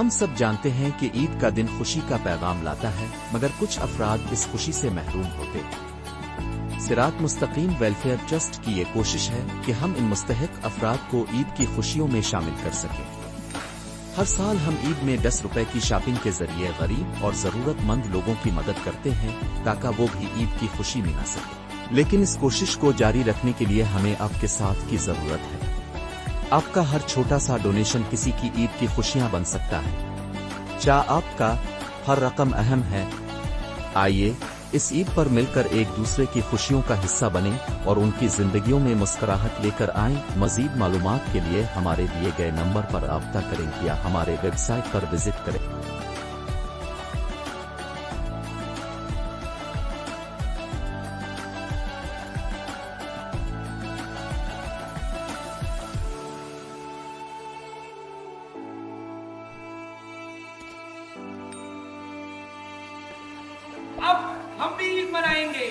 ہم سب جانتے ہیں کہ عید کا دن خوشی کا پیغام لاتا ہے، مگر کچھ افراد اس خوشی سے محروم ہوتے ہیں۔ صراط مستقیم ویلفیئر ٹرسٹ کی یہ کوشش ہے کہ ہم ان مستحق افراد کو عید کی خوشیوں میں شامل کر سکیں۔ ہر سال ہم عید میں 10 روپے کی شاپنگ کے ذریعے غریب اور ضرورت مند لوگوں کی مدد کرتے ہیں تاکہ وہ بھی عید کی خوشی منا سکیں، لیکن اس کوشش کو جاری رکھنے کے لیے ہمیں آپ کے ساتھ کی ضرورت ہے۔ آپ کا ہر چھوٹا سا ڈونیشن کسی کی عید کی خوشیاں بن سکتا ہے۔ کیا آپ کا ہر رقم اہم ہے؟ آئیے اس عید پر مل کر ایک دوسرے کی خوشیوں کا حصہ بنیں اور ان کی زندگیوں میں مسکراہٹ لے کر آئیں۔ مزید معلومات کے لیے ہمارے دیے گئے نمبر پر رابطہ کریں یا ہمارے ویب سائٹ پر وزٹ کریں۔ اب ہم بھی عید منائیں گے۔